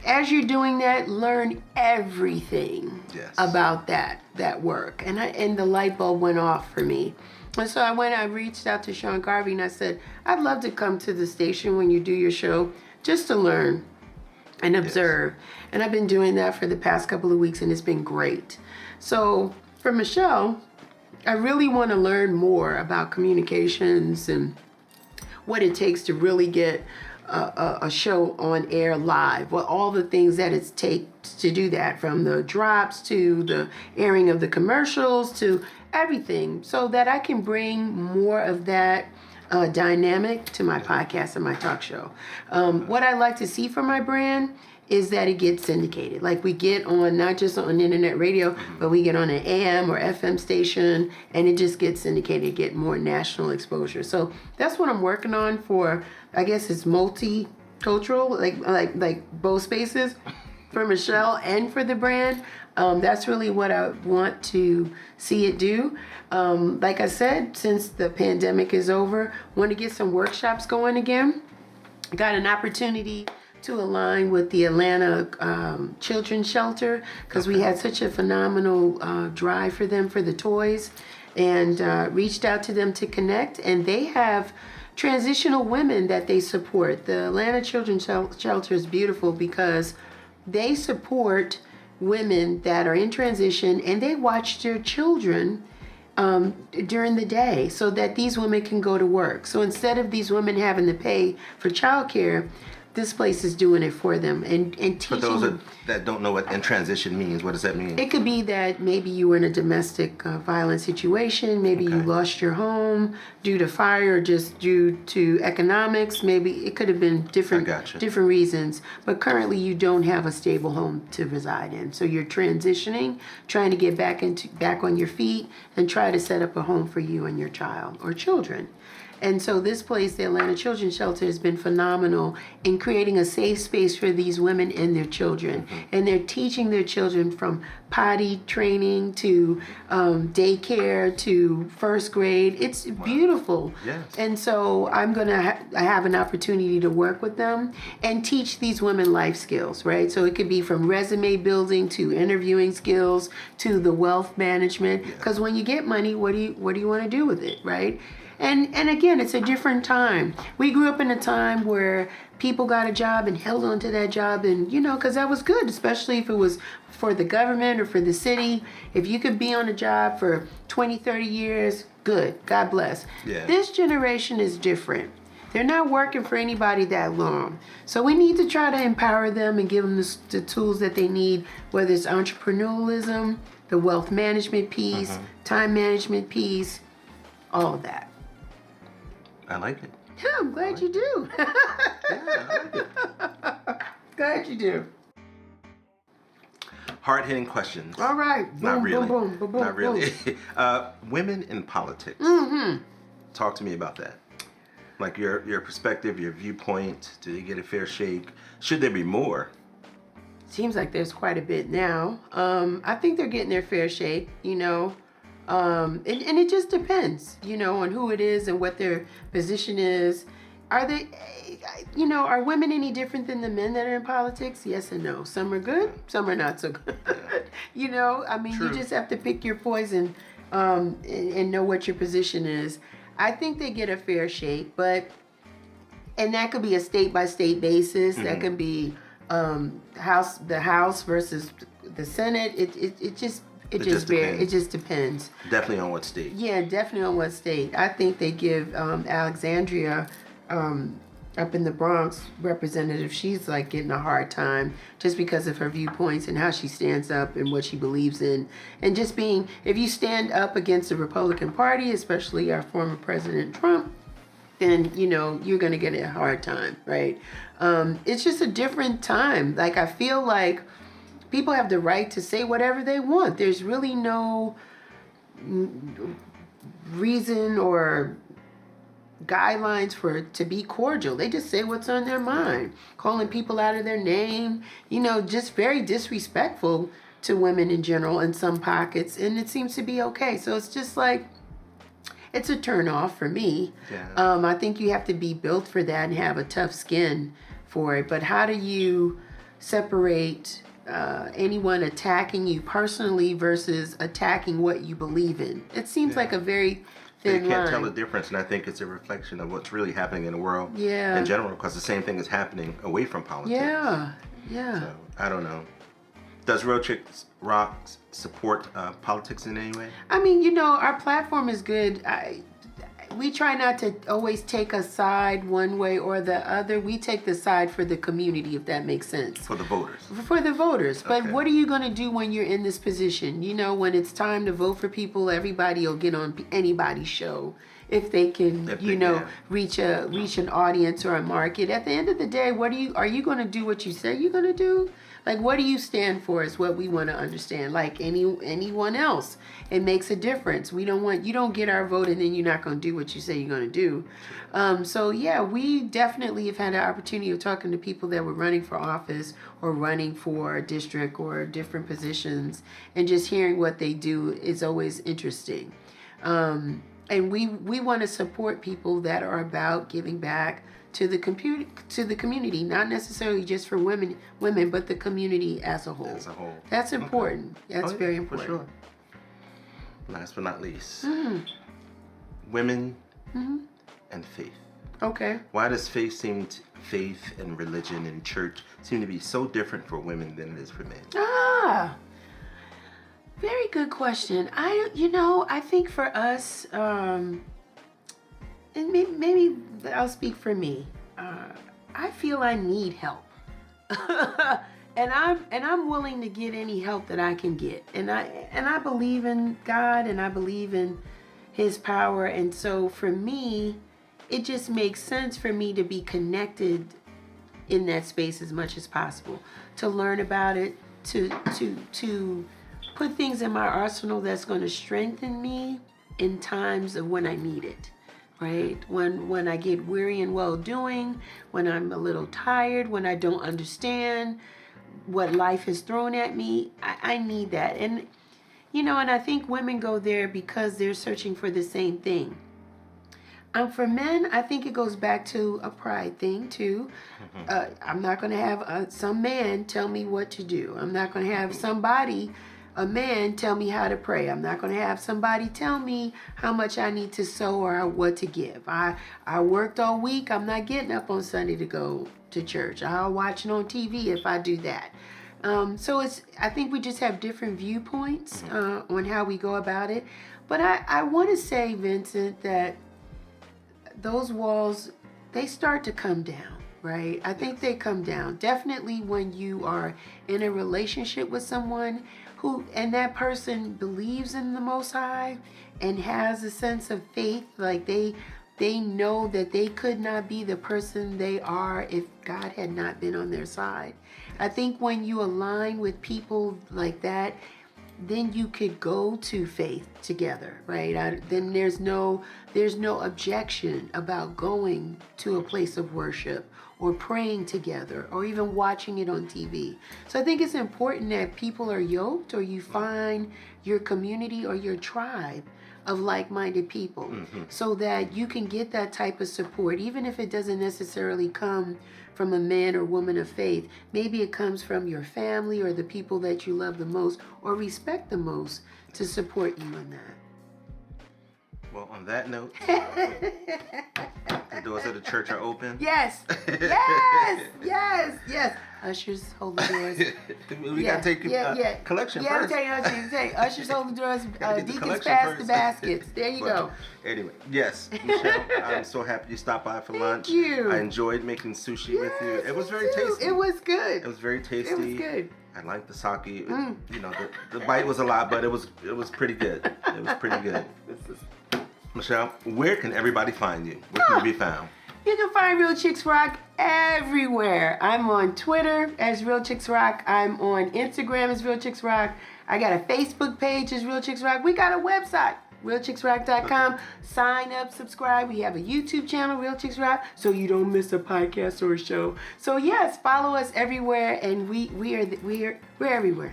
Speaker 2: as you're doing that, learn everything about that work. And the light bulb went off for me. And so I reached out to Sean Garvey and I said, I'd love to come to the station when you do your show just to learn and observe. And I've been doing that for the past couple of weeks and it's been great. So for Michelle, I really want to learn more about communications and what it takes to really get a show on air live. Well, all the things that it takes to do that, from the drops to the airing of the commercials to everything, so that I can bring more of that dynamic to my podcast and my talk show. What I like to see for my brand is that it gets syndicated. Like we get on, not just on internet radio, but we get on an AM or FM station and it just gets syndicated, get more national exposure. So that's what I'm working on for, I guess it's multicultural, like both spaces for Michelle and for the brand. That's really what I want to see it do. Like I said, since the pandemic is over, want to get some workshops going again. Got an opportunity to align with the Atlanta Children's Shelter because we had such a phenomenal drive for them for the toys, and reached out to them to connect. And they have transitional women that they support. The Atlanta Children's Shelter is beautiful because they support women that are in transition and they watch their children during the day so that these women can go to work. So instead of these women having to pay for childcare, this place is doing it for them and teaching.
Speaker 1: For those that don't know what in transition means, what does that mean?
Speaker 2: It could be that maybe you were in a domestic violent situation. Maybe you lost your home due to fire or just due to economics. Maybe it could have been different reasons. But currently you don't have a stable home to reside in. So you're transitioning, trying to get back on your feet and try to set up a home for you and your child or children. And so this place, the Atlanta Children's Shelter, has been phenomenal in creating a safe space for these women and their children. And they're teaching their children from potty training to daycare to first grade. It's beautiful.
Speaker 1: Yes.
Speaker 2: And so I'm going to have an opportunity to work with them and teach these women life skills, right? So it could be from resume building to interviewing skills to the wealth management. Because when you get money, what do you want to do with it, right? And again, it's a different time. We grew up in a time where people got a job and held on to that job and, because that was good, especially if it was for the government or for the city. If you could be on a job for 20, 30 years, good. God bless.
Speaker 1: Yeah.
Speaker 2: This generation is different. They're not working for anybody that long. So we need to try to empower them and give them the tools that they need, whether it's entrepreneurialism, the wealth management piece, time management piece, all of that.
Speaker 1: I like it.
Speaker 2: Yeah, I'm glad you do.
Speaker 1: Yeah, I like it.
Speaker 2: Glad you do.
Speaker 1: Hard-hitting questions.
Speaker 2: All right. Boom,
Speaker 1: Not really.
Speaker 2: Boom, boom, boom,
Speaker 1: Not really.
Speaker 2: boom.
Speaker 1: Women in politics. Talk to me about that. Like your perspective, your viewpoint. Do they get a fair shake? Should there be more?
Speaker 2: Seems like there's quite a bit now. I think they're getting their fair shake, and it just depends, on who it is and what their position is. Are they, are women any different than the men that are in politics? Yes and no. Some are good, some are not so good.
Speaker 1: True.
Speaker 2: You just have to pick your poison and know what your position is. I think they get a fair shake, and that could be a state by state basis. That could be the House versus the Senate. It just depends.
Speaker 1: Definitely on what state.
Speaker 2: Yeah, definitely on what state. I think they give Alexandria up in the Bronx representative, she's like getting a hard time just because of her viewpoints and how she stands up and what she believes in. And just being, if you stand up against the Republican Party, especially our former President Trump, then, you're going to get a hard time, right? It's just a different time. Like, I feel like people have the right to say whatever they want. There's really no reason or guidelines to be cordial. They just say what's on their mind, calling people out of their name, just very disrespectful to women in general in some pockets, and it seems to be okay. So it's just like, it's a turn off for me.
Speaker 1: Yeah.
Speaker 2: I think you have to be built for that and have a tough skin for it. But how do you separate anyone attacking you personally versus attacking what you believe in? It seems like a very thin
Speaker 1: you can't
Speaker 2: line.
Speaker 1: tell the difference, and I think it's a reflection of what's really happening in the world
Speaker 2: Yeah.
Speaker 1: in general, because the same thing is happening away from politics.
Speaker 2: Yeah.
Speaker 1: So, I don't know. Does Real Chicks Rock support politics in any way?
Speaker 2: I mean, our platform is good. We try not to always take a side one way or the other. We take the side for the community, if that makes sense.
Speaker 1: For the voters.
Speaker 2: For the voters. But
Speaker 1: Okay.
Speaker 2: what are you going to do when you're in this position? When it's time to vote for people, everybody will get on anybody's show if they can, reach an audience or a market. At the end of the day, are you going to do what you say you're going to do? Like, what do you stand for is what we want to understand. Like anyone else, it makes a difference. You don't get our vote and then you're not going to do what you say you're going to do. So yeah, we definitely have had an opportunity of talking to people that were running for office or running for a district or different positions, and just hearing what they do is always interesting. And we want to support people that are about giving back to the community, not necessarily just for women, but the community as a whole. That's important. Okay. That's very important.
Speaker 1: For sure. Last but not least, women and faith.
Speaker 2: Okay.
Speaker 1: Why does faith and religion and church seem to be so different for women than it is for men?
Speaker 2: Very good question. I think for us, and maybe I'll speak for me. I feel I need help, and I'm willing to get any help that I can get. And I believe in God, and I believe in His power. And so for me, it just makes sense for me to be connected in that space as much as possible, to learn about it, to put things in my arsenal that's going to strengthen me in times of when I need it, right? When I get weary and well doing, when I'm a little tired, when I don't understand what life has thrown at me, I need that. And and I think women go there because they're searching for the same thing. For men, I think it goes back to a pride thing too. I'm not going to have some man tell me what to do. I'm not going to have a man tell me how to pray. I'm not going to have somebody tell me how much I need to sow or what to give. I worked all week. I'm not getting up on Sunday to go to church. I'll watch it on TV if I do that. So I think we just have different viewpoints on how we go about it. But I want to say, Vincent, that those walls, they start to come down, right? I think they come down. Definitely when you are in a relationship with someone and that person believes in the Most High and has a sense of faith, like they know that they could not be the person they are if God had not been on their side. I think when you align with people like that, then you could go to faith together, right? Then there's no objection about going to a place of worship or praying together or even watching it on TV. So I think it's important that people are yoked, or you find your community or your tribe of like-minded people, so that you can get that type of support, even if it doesn't necessarily come from a man or woman of faith. Maybe it comes from your family or the people that you love the most or respect the most to support you in that.
Speaker 1: Well, on that note, the doors of the church are open.
Speaker 2: Yes. Ushers, hold the doors.
Speaker 1: We gotta take collection first.
Speaker 2: Take ushers, hold the doors. Deacons pass the baskets. There you go.
Speaker 1: Anyway, yes, Michelle, I'm so happy you stopped by for lunch.
Speaker 2: Thank you.
Speaker 1: I enjoyed making sushi with you. It was very tasty.
Speaker 2: It was good.
Speaker 1: It was very tasty.
Speaker 2: It was good.
Speaker 1: I liked the sake. The bite was a lot, but it was pretty good. It was pretty good. Michelle, where can everybody find you? Where can you be found?
Speaker 2: You can find Real Chicks Rock everywhere. I'm on Twitter as Real Chicks Rock. I'm on Instagram as Real Chicks Rock. I got a Facebook page as Real Chicks Rock. We got a website, realchicksrock.com. Sign up, subscribe. We have a YouTube channel, Real Chicks Rock, so you don't miss a podcast or a show. So yes, follow us everywhere, and we're everywhere.
Speaker 1: You're everywhere.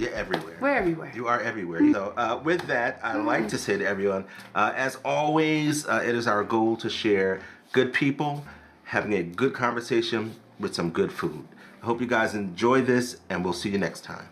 Speaker 2: We're everywhere.
Speaker 1: You are everywhere. So with that, I'd like to say to everyone, as always, it is our goal to share good people having a good conversation with some good food. I hope you guys enjoy this, and we'll see you next time.